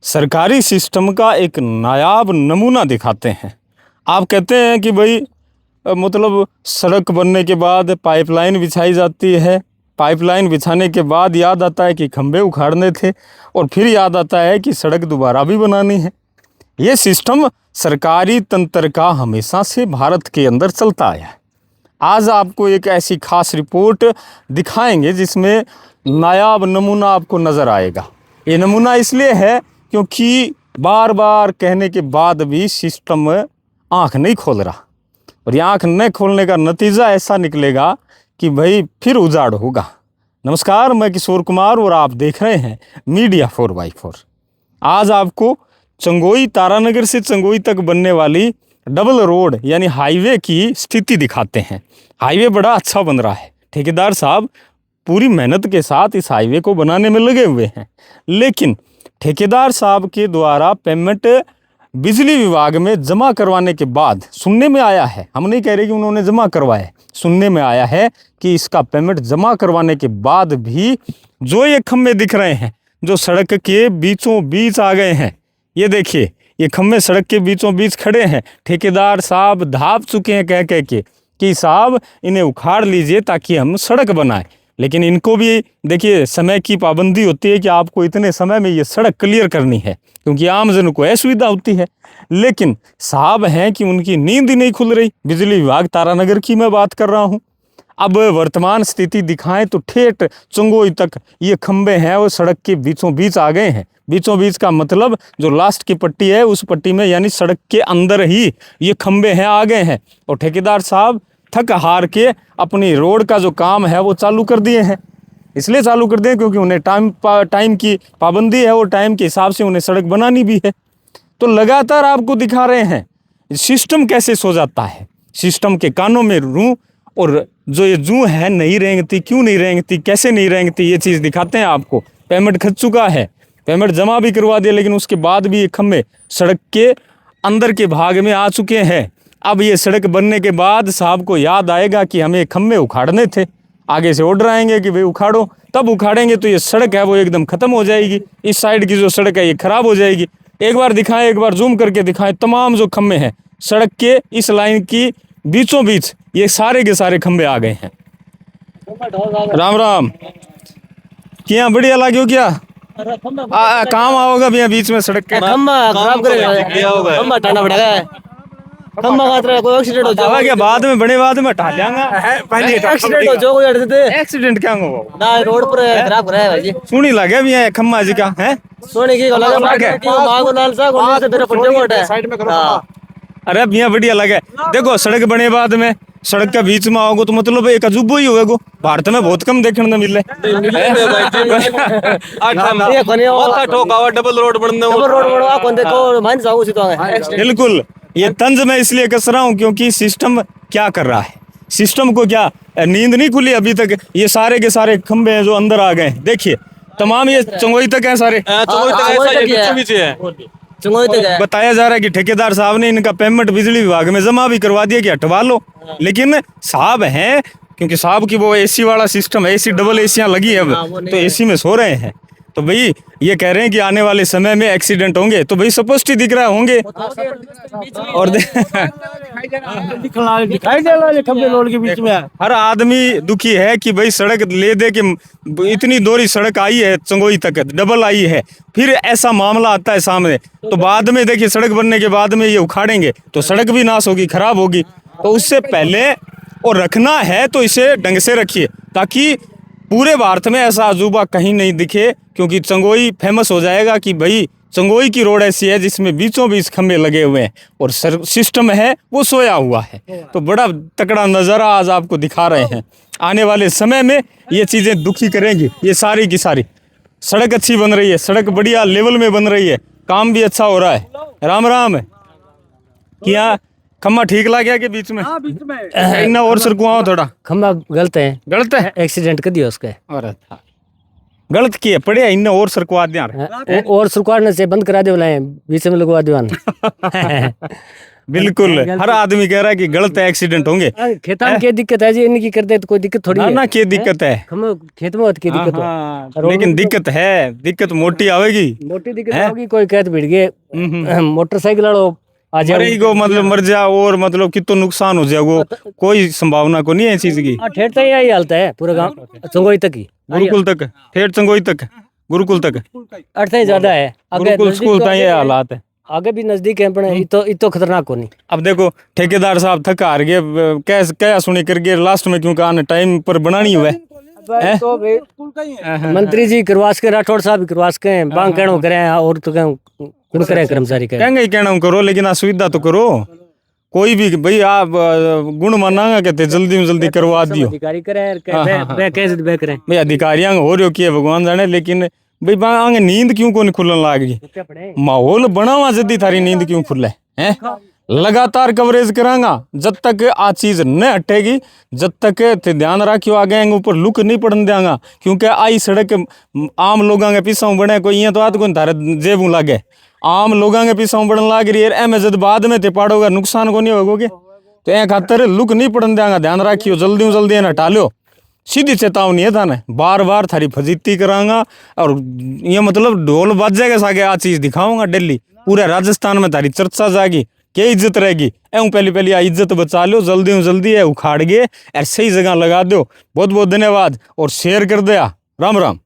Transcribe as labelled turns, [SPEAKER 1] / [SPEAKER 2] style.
[SPEAKER 1] सरकारी सिस्टम का एक नायाब नमूना दिखाते हैं। आप कहते हैं कि भाई मतलब सड़क बनने के बाद पाइपलाइन बिछाई जाती है, पाइपलाइन बिछाने के बाद याद आता है कि खंभे उखाड़ने थे और फिर याद आता है कि सड़क दोबारा भी बनानी है। ये सिस्टम सरकारी तंत्र का हमेशा से भारत के अंदर चलता आया है। आज आपको एक ऐसी खास रिपोर्ट दिखाएंगे जिसमें नायाब नमूना आपको नज़र आएगा। ये नमूना इसलिए है क्योंकि बार बार कहने के बाद भी सिस्टम आँख नहीं खोल रहा, और ये आँख न खोलने का नतीजा ऐसा निकलेगा कि भाई फिर उजाड़ होगा। नमस्कार, मैं किशोर कुमार और आप देख रहे हैं मीडिया 4x4। आज आपको चंगोई तारानगर से चंगोई तक बनने वाली डबल रोड यानी हाईवे की स्थिति दिखाते हैं। हाईवे बड़ा अच्छा बन रहा है, ठेकेदार साहब पूरी मेहनत के साथ इस हाईवे को बनाने में लगे हुए हैं, लेकिन ठेकेदार साहब के द्वारा पेमेंट बिजली विभाग में जमा करवाने के बाद सुनने में आया है, हम नहीं कह रहे कि उन्होंने जमा करवाया, सुनने में आया है कि इसका पेमेंट जमा करवाने के बाद भी जो ये खंभे दिख रहे हैं जो सड़क के बीचों बीच आ गए हैं, ये देखिए ये खंभे सड़क के बीचों बीच खड़े हैं। ठेकेदार साहब धाप चुके हैं कह कह के कि साहब इन्हें उखाड़ लीजिए ताकि हम सड़क बनाएं, लेकिन इनको भी देखिए समय की पाबंदी होती है कि आपको इतने समय में ये सड़क क्लियर करनी है, क्योंकि आम जन को असुविधा होती है। लेकिन साहब हैं कि उनकी नींद ही नहीं खुल रही। बिजली विभाग तारानगर की मैं बात कर रहा हूँ। अब वर्तमान स्थिति दिखाएं तो ठेठ चंगोई तक ये खंबे हैं वो सड़क के बीचों बीच आ गए हैं। बीचों बीच का मतलब जो लास्ट की पट्टी है उस पट्टी में यानी सड़क के अंदर ही ये खंबे हैं आ गए हैं, और ठेकेदार साहब थक हार के अपनी रोड का जो काम है वो चालू कर दिए हैं। इसलिए चालू कर दिए क्योंकि उन्हें टाइम की पाबंदी है और टाइम के हिसाब से उन्हें सड़क बनानी भी है। तो लगातार आपको दिखा रहे हैं सिस्टम कैसे सो जाता है। सिस्टम के कानों में रूं, और जो ये जू है नहीं रेंगती, क्यों नहीं रेंगती, कैसे नहीं रेंगती, ये चीज़ दिखाते हैं आपको। पेमेंट खच चुका है, पेमेंट जमा भी करवा दिया, लेकिन उसके बाद भी ये खंभे सड़क के अंदर के भाग में आ चुके हैं। अब ये सड़क बनने के बाद साहब को याद आएगा कि हमें खंभे उखाड़ने थे, आगे से ऑर्डर आएंगे कि भाई उखाड़ो, तब उखाड़ेंगे तो ये सड़क है वो एकदम ख़त्म हो जाएगी। इस साइड की जो सड़क है ये ख़राब हो जाएगी। एक बार दिखाएं, एक बार जूम करके दिखाएं, तमाम जो खंभे हैं सड़क के इस लाइन की बीचों बीच ये सारे के सारे खंभे आ गए हैं। राम राम, क्या बढ़िया लाग्यो क्या काम आओगा भैया बीच में सड़क के
[SPEAKER 2] खंबा खराब करेगा, खंबा हटाना पड़ेगा। खंबा खातर कोई एक्सीडेंट हो जाएगा
[SPEAKER 1] क्या बाद में बड़े बाद में हटा देंगे, पहले
[SPEAKER 2] एक्सीडेंट हो जो कोई हट देते
[SPEAKER 1] एक्सीडेंट क्या होगा
[SPEAKER 2] ना रोड पर खराब कराया भाई जी।
[SPEAKER 1] सुनी लगे भैया खम्मा जी का है
[SPEAKER 2] सोने की लगा मांगो लाल सा कोने से तेरे पट्टे मोट है साइड में करो।
[SPEAKER 1] अरे भैया बढ़िया लगे। देखो सड़क बने बाद में सड़क के बीच में आओगे तो मतलब एक अजूबो ही होगा। भारत में बहुत कम देखने को मिले। बिल्कुल, ये तंज मैं इसलिए कस रहा हूँ क्योंकि सिस्टम क्या कर रहा है। सिस्टम को क्या नींद नहीं खुली अभी तक। ये सारे के सारे खंबे हैं जो अंदर आ गए, देखिए तमाम ये चंगोई तक है, सारे बताया जा रहा है कि ठेकेदार साहब ने इनका पेमेंट बिजली विभाग में जमा भी करवा दिया कि हटवा लो, लेकिन साहब हैं क्योंकि साहब की वो एसी वाला सिस्टम है, एसी डबल एसियां लगी है अब तो एसी में सो रहे हैं। तो भाई ये कह रहे हैं कि आने वाले समय में एक्सीडेंट होंगे, तो भाई स्पष्ट ही दिख रहा होंगे। और हर आदमी दुखी है कि भाई सड़क ले दे के इतनी दोहरी सड़क आई है चंगोई तक, डबल आई है, फिर ऐसा मामला आता है सामने, तो बाद में देखिए सड़क बनने के बाद में ये उखाड़ेंगे तो सड़क भी नाश होगी, खराब होगी। तो उससे पहले और रखना है तो इसे ढंग से रखिए ताकि पूरे भारत में ऐसा अजूबा कहीं नहीं दिखे, क्योंकि चंगोई फेमस हो जाएगा कि भाई चंगोई की रोड ऐसी है जिसमें बीचों बीच खंभे लगे हुए हैं और सिस्टम है वो सोया हुआ है। तो बड़ा तकड़ा नज़ारा आज आपको दिखा रहे हैं। आने वाले समय में ये चीज़ें दुखी करेंगी। ये सारी की सारी सड़क अच्छी बन रही है, सड़क बढ़िया लेवल में बन रही है, काम भी अच्छा हो रहा है। राम राम, क्या खम्मा ठीक ला गया के बीच में?
[SPEAKER 2] हाँ, बीच में
[SPEAKER 1] इतना और सरकुआओ थोड़ा
[SPEAKER 2] खंबा गलत है,
[SPEAKER 1] गलत है,
[SPEAKER 2] एक्सीडेंट कर दिया उसका।
[SPEAKER 1] और गलत किए पड़े इन और सरकुआ दिया
[SPEAKER 2] और सरकारने से बंद करा दे, बीच में लगवा दीवान
[SPEAKER 1] बिल्कुल हर आदमी कह रहा है कि गलत एक्सीडेंट होंगे।
[SPEAKER 2] खेता में क्या दिक्कत है जी, इनकी करते तो कोई दिक्कत थोड़ी
[SPEAKER 1] ना
[SPEAKER 2] है।
[SPEAKER 1] ना क्या दिक्कत है,
[SPEAKER 2] हम खेत में होती की दिक्कत हो,
[SPEAKER 1] हाँ, लेकिन दिक्कत है, दिक्कत मोटी आवेगी।
[SPEAKER 2] मोटी दिक्कत होगी। कोई कहते भिड़ गए मोटरसाइकिल वालों आ जाओ,
[SPEAKER 1] मरेगी मतलब मर जा, और मतलब कितना नुकसान हो जाए, वो कोई संभावना को नहीं है इस चीज की।
[SPEAKER 2] ठेठ तो यही हालत है पूरा गांव चंगोई तक ही,
[SPEAKER 1] गुरुकुल तक, ठेठ चंगोई तक, गुरुकुल तक,
[SPEAKER 2] अर्थ ही ज्यादा है।
[SPEAKER 1] गुरुकुल स्कूल तक ये हालात है।
[SPEAKER 2] आगे भी नजदीक है, पर इतो खतरनाक होनी।
[SPEAKER 1] अब देखो ठेकेदार साहब थक हार गए, क्या सुनी कर गए लास्ट में, क्योंकि आने टाइम पर बनानी हुआ है।
[SPEAKER 2] तो मंत्री जी करवास के, राठौड़ साहब करवास के, बांग कहना करें और तो कुण करें कर्मचारी करें,
[SPEAKER 1] कहेंगे कहना करो, लेकिन असुविधा तो करो। कोई भी भाई आप गुण मानांगा कहते जल्दी में जल्दी करवा दियो।
[SPEAKER 2] अधिकारी करें कैसे बे करें
[SPEAKER 1] भाई अधिकारियों हो रही हो कि भगवान जाने, लेकिन भाई आगे नींद क्यों को नहीं खुलने लाग गई, माहौल बनावा जल्दी थारी नींद क्यों खुले हैं। लगातार कवरेज करांगा जब तक आ चीज न हटेगी, जब तक ध्यान रखियो आगे ऊपर लुक नहीं पड़न देंगा, क्योंकि आई सड़क आम लोगों के पीछा बने, कोई ये तो आद को थारे जेबू लागे, आम लोगों के पीछा बढ़न लाग रही है। एम जब बाद में ते पाड़ोगा नुकसान को नहीं होगोगे, तो ए खातर लुक नहीं पड़न देंगा, ध्यान रखियो जल्दी जल्दी ना टालो। सीधी चेतावनी है थाने, बार बार थारी फजीती करांगा, और ये मतलब ढोल बाजेगा सागे आ चीज दिखाऊंगा डेली, पूरे राजस्थान में थारी चर्चा जागी, क्या इज्जत रहेगी। एवं पहली आ इज्जत बचा लो, जल्दी है उखाड़ गए और सही जगह लगा दो। बहुत बहुत धन्यवाद और शेयर कर दिया। राम राम।